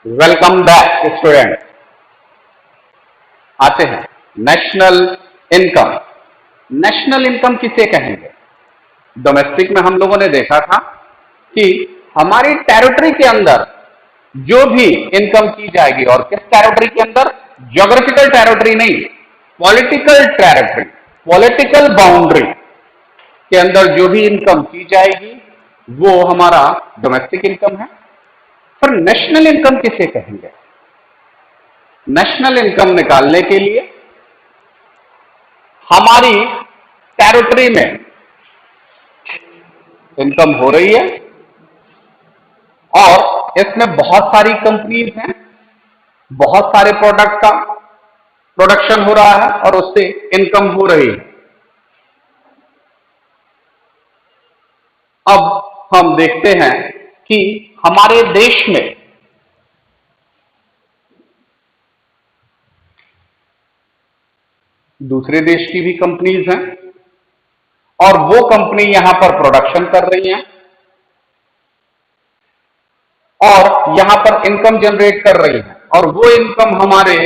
Welcome back student. आते हैं national income. National income किसे कहेंगे? डोमेस्टिक में हम लोगों ने देखा था कि हमारी टेरिटरी के अंदर जो भी इनकम की जाएगी, और किस टेरिटरी के अंदर? ज्योग्राफिकल टेरिटरी नहीं, पॉलिटिकल टेरिटरी, पॉलिटिकल बाउंड्री के अंदर जो भी इनकम की जाएगी वो हमारा डोमेस्टिक इनकम है। फिर नेशनल इनकम किसे कहेंगे? नेशनल इनकम निकालने के लिए हमारी टेरिटरी में इनकम हो रही है और इसमें बहुत सारी कंपनीज हैं, बहुत सारे प्रोडक्ट का प्रोडक्शन हो रहा है और उससे इनकम हो रही है। अब हम देखते हैं कि हमारे देश में दूसरे देश की भी कंपनीज हैं और वो कंपनी यहां पर प्रोडक्शन कर रही हैं और यहां पर इनकम जनरेट कर रही है, और वो इनकम हमारे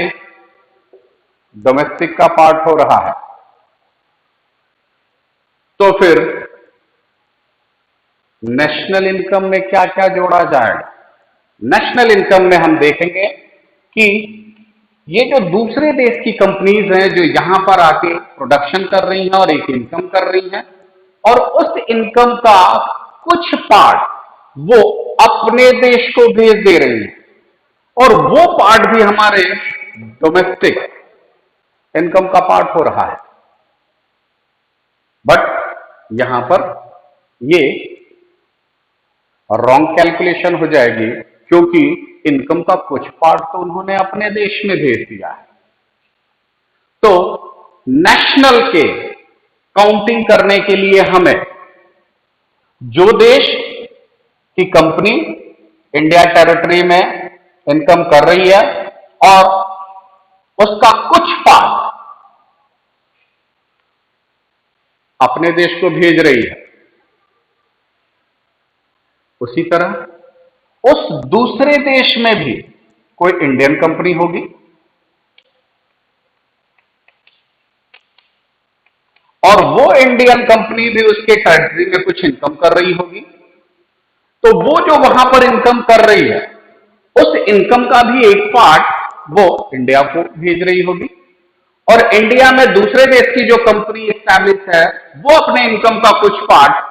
डोमेस्टिक का पार्ट हो रहा है। तो फिर नेशनल इनकम में क्या क्या जोड़ा जाएगा? नेशनल इनकम में हम देखेंगे कि ये जो दूसरे देश की कंपनीज हैं जो यहां पर आके प्रोडक्शन कर रही हैं और एक इनकम कर रही हैं, और उस इनकम का कुछ पार्ट वो अपने देश को भेज दे रही हैं, और वो पार्ट भी हमारे डोमेस्टिक इनकम का पार्ट हो रहा है। बट यहां पर ये रॉन्ग कैलकुलेशन हो जाएगी, क्योंकि इनकम का कुछ पार्ट तो उन्होंने अपने देश में भेज दिया है। तो नेशनल के काउंटिंग करने के लिए हमें जो देश की कंपनी इंडिया टेरिटरी में इनकम कर रही है और उसका कुछ पार्ट अपने देश को भेज रही है, उसी तरह उस दूसरे देश में भी कोई इंडियन कंपनी होगी और वो इंडियन कंपनी भी उसके टेरिटरी में कुछ इनकम कर रही होगी। तो वो जो वहां पर इनकम कर रही है, उस इनकम का भी एक पार्ट वो इंडिया को भेज रही होगी, और इंडिया में दूसरे देश की जो कंपनी एस्टैब्लिश है वो अपने इनकम का कुछ पार्ट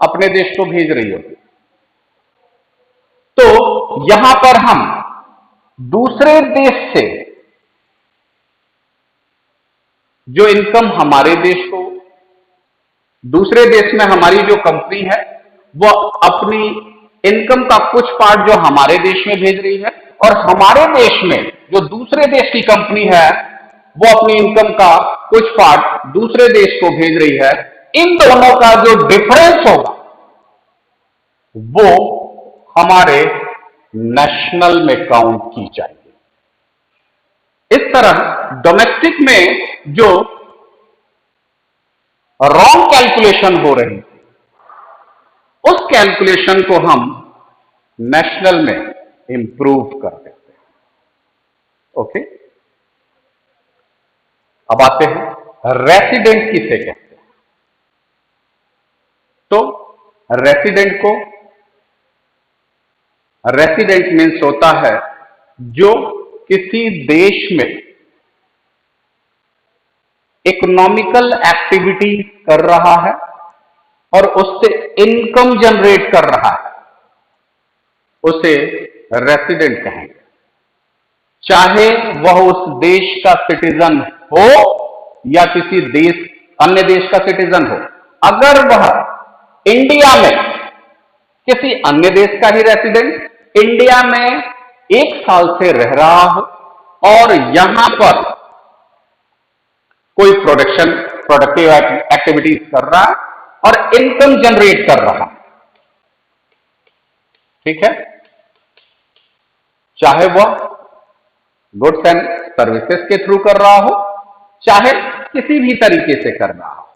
अपने देश को भेज रही होगी। तो यहां पर हम दूसरे देश से जो इनकम हमारे देश को, दूसरे देश में हमारी जो कंपनी है वो अपनी इनकम का कुछ पार्ट जो हमारे देश में भेज रही है, और हमारे देश में जो दूसरे देश की कंपनी है वो अपनी इनकम का कुछ पार्ट दूसरे देश को भेज रही है। इन दोनों का जो डिफरेंस होगा वो हमारे नेशनल में काउंट की जाएगी। इस तरह डोमेस्टिक में जो रॉन्ग कैलकुलेशन हो रही उस कैलकुलेशन को हम नेशनल में इंप्रूव कर देते हैं। ओके, अब आते हैं रेसिडेंट किसे कहते हैं। तो रेसिडेंट मीन्स होता है जो किसी देश में इकोनॉमिकल एक्टिविटी कर रहा है और उससे इनकम जनरेट कर रहा है, उसे रेसिडेंट कहेंगे। चाहे वह उस देश का सिटीजन हो या किसी अन्य देश का सिटीजन हो, अगर वह इंडिया में किसी अन्य देश का ही रेसिडेंट इंडिया में 1 साल से रह रहा हो और यहां पर कोई प्रोडक्टिव एक्टिविटीज कर रहा है और इनकम जनरेट कर रहा है, ठीक है, चाहे वह गुड्स एंड सर्विसेज के थ्रू कर रहा हो चाहे किसी भी तरीके से कर रहा हो,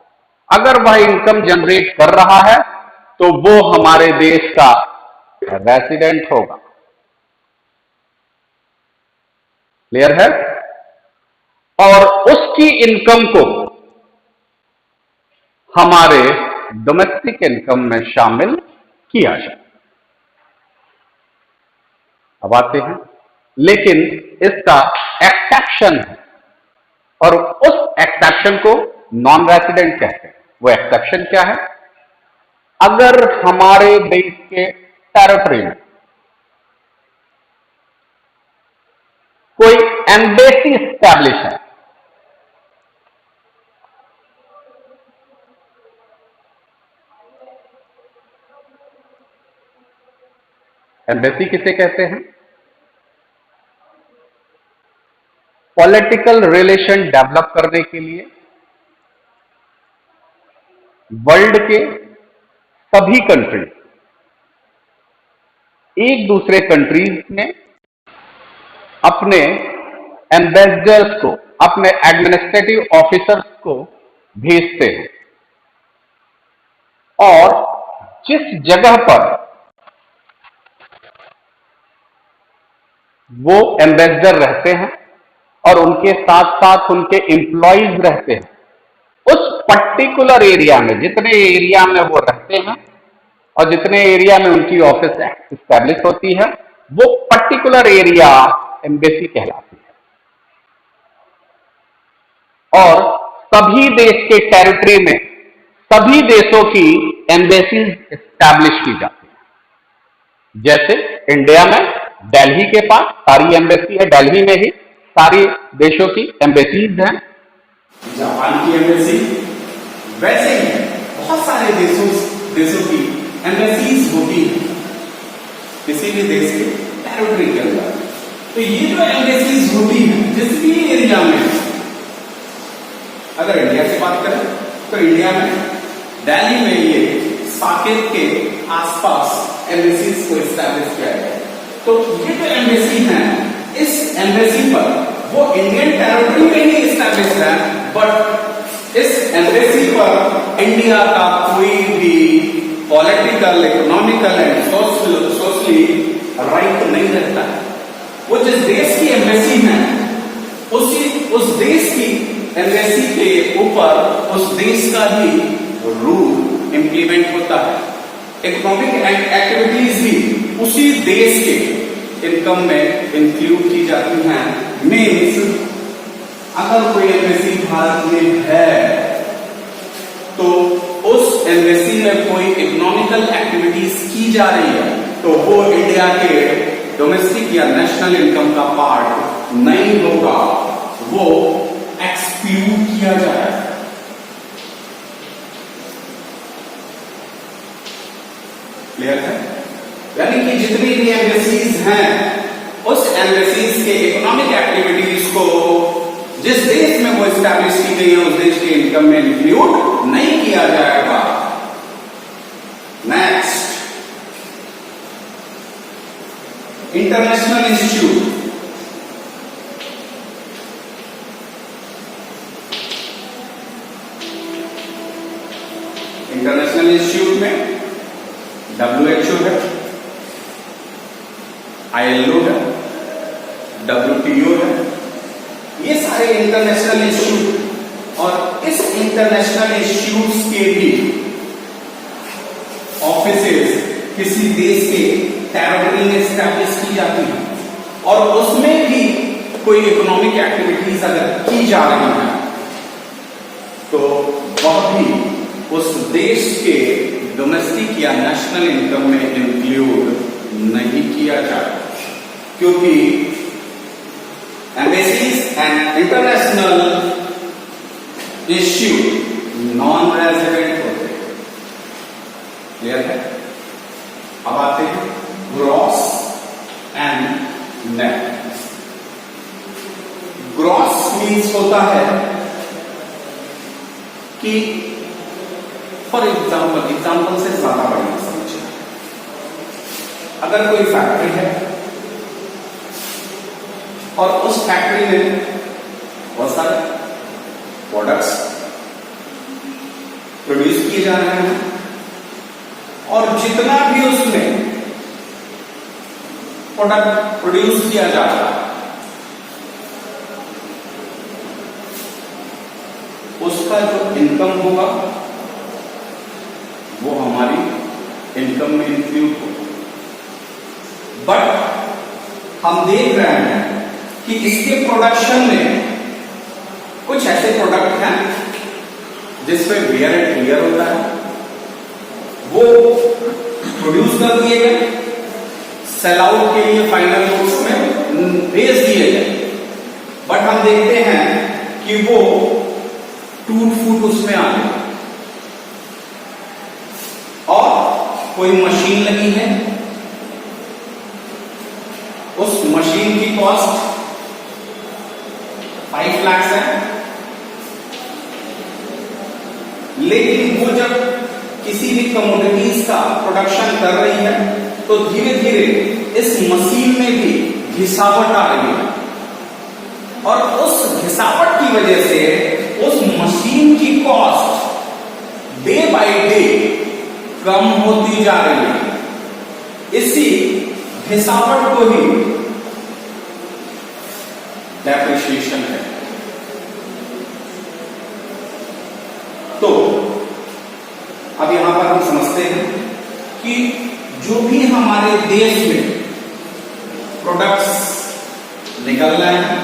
अगर वह इनकम जनरेट कर रहा है तो वो हमारे देश का रेसिडेंट होगा। क्लियर है? और उसकी इनकम को हमारे डोमेस्टिक इनकम में शामिल किया जाए। अब आते हैं, लेकिन इसका एक्सेप्शन है, और उस एक्सेप्शन को नॉन रेसिडेंट कहते हैं। वो एक्सेप्शन क्या है? अगर हमारे देश के टेरिटरी में कोई एम्बेसी स्टैब्लिश है, एम्बेसी किसे कहते हैं? पॉलिटिकल रिलेशन डेवलप करने के लिए वर्ल्ड के सभी कंट्री एक दूसरे कंट्रीज में अपने एम्बेसडर्स को, अपने एडमिनिस्ट्रेटिव ऑफिसर्स को भेजते हैं, और जिस जगह पर वो एम्बेसडर रहते हैं और उनके साथ साथ उनके एम्प्लॉइज रहते हैं, उस पर्टिकुलर एरिया में, जितने एरिया में वो रहते हैं और जितने एरिया में उनकी ऑफिस एस्टैब्लिश होती है, वो पर्टिकुलर एरिया एम्बेसी कहलाती है। और सभी देश के टेरिटरी में सभी देशों की एम्बेसीज एस्टैब्लिश की जाती है। जैसे इंडिया में दिल्ली के पास सारी एम्बेसी है, दिल्ली में ही सारी देशों की एम्बेसीज हैं। जापान की एम्बेसी, वैसे ही बहुत सारे देशों की एम्बेसीज होती है किसी भी देश के टेरिटरी के अंदर। तो ये जो एम्बेसीज होती है जिस भी एरिया में, अगर इंडिया की बात करें तो इंडिया में दिल्ली में ये साकेत के आसपास एम्बेसीज को एस्टैब्लिश किया गया। तो ये जो एम्बेसी है, इस एम्बेसी पर वो इंडियन टेरिटरी में ही एस्टैब्लिश है, बट इस एम्बेसी पर इंडिया का कोई भी political, economical and socially right नहीं रहता है। वो जिस देश की एम्बेसी है, उस देश की एम्बेसी के ऊपर उस देश का ही रूल इंप्लीमेंट होता है। इकोनॉमिक एक्टिविटीज भी उसी देश के इनकम में इंक्लूड की जाती हैं। मीन्स अगर कोई एम्बेसी भारत में है तो उस एम्बेसी में कोई इकोनॉमिकल एक्टिविटीज की जा रही है तो वो इंडिया के डोमेस्टिक या नेशनल इनकम का पार्ट नहीं होगा, वो एक्सक्लूड किया जाएगा। क्लियर है? यानी कि जितनी भी एम्बेसीज हैं, उस एम्बेसीज के इकोनॉमिक एक्टिविटीज को जिस देश में वो एस्टैब्लिश की गई है उस देश के इनकम में इंक्लूड नहीं किया जाएगा। Next, international institute. International institute में WHO है, ILO है, WTO है, ये सारे इंटरनेशनल इंस्टीट्यूट, और इस इंटरनेशनल इंस्टीट्यूट्स के भी ऑफिसेज किसी देश के टेरिटरी में एस्टैब्लिश की जाती हैं, और उसमें भी कोई इकोनॉमिक एक्टिविटीज अगर की जा रही है तो वह भी उस देश के डोमेस्टिक या नेशनल इनकम में इंक्लूड नहीं किया जाए, क्योंकि embassies and international institute non resident होते हैं। क्लियर है? अब आते हैं gross and net. Gross means होता है कि फॉर एग्जाम्पल से ज्यादा बढ़िया समझिए, अगर कोई फैक्ट्री है और उस फैक्ट्री में बहुत सारे प्रोडक्ट्स प्रोड्यूस किए जा रहे हैं, और जितना भी उसमें प्रोडक्ट प्रोड्यूस किया जा रहा है उसका जो इनकम होगा वो हमारी इनकम में इंक्लूड होगा। बट हम देख रहे हैं कि इसके प्रोडक्शन में कुछ ऐसे प्रोडक्ट हैं जिसमें वेयर एंड टियर होता है, वो प्रोड्यूस कर दिए गए, सेल आउट के लिए फाइनल गुड्स में भेज दिए गए। बट हम देखते हैं कि वो टूट फूट उसमें आ गए और कोई मशीन लगी है, उस मशीन की कॉस्ट 5 लाख है, लेकिन वो जब किसी भी कमोडिटीज का प्रोडक्शन कर रही है तो धीरे धीरे इस मशीन में भी घिसावट आ रही है और उस घिसावट की वजह से उस मशीन की कॉस्ट डे बाय डे कम होती जा रही है। इसी घिसावट को ही डेप्रिसिएशन है। तो अब यहां पर हम समझते हैं कि जो भी हमारे देश में प्रोडक्ट्स निकल रहे हैं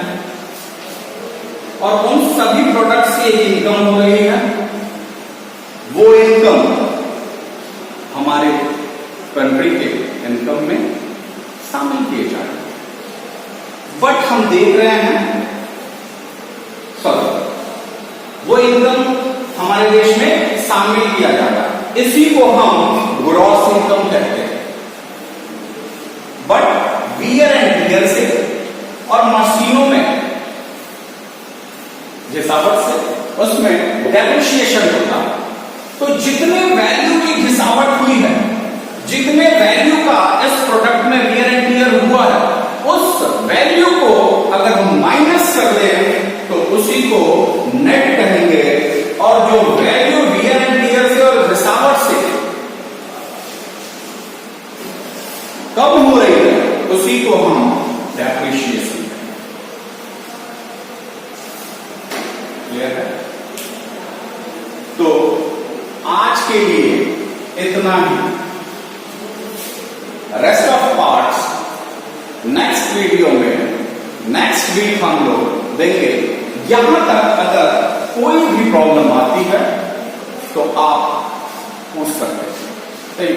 और उन सभी प्रोडक्ट्स की एक इनकम हो रही है, वो इनकम हमारे कंट्री के इनकम में शामिल किए जा रहे हैं। बट हम देख रहे हैं वो इनकम हमारे देश में शामिल किया जाता है, इसी को हम ग्रॉस इनकम कहते हैं। बट वियर एंड टियर से और मशीनों में घिसावट से उसमें डेप्रिसिएशन होता है। तो जितने वैल्यू की घिसावट हुई है, जितने वैल्यू का इस प्रोडक्ट में वियर एंड टियर हुआ है, उस वैल्यू को अगर हम माइनस कर दें तो उसी को नेट कहेंगे और जो वैल्यू वियर एंड टियर से और घिसावट से कम हो रही है उसी को हम डेप्रिसिएशन कहेंगे। क्लियर है? तो आज के लिए इतना ही। Rest of parts next video में नेक्स्ट वीक हम लोग देंगे। यहां तक अगर कोई भी प्रॉब्लम आती है तो आप पूछ सकते हैं।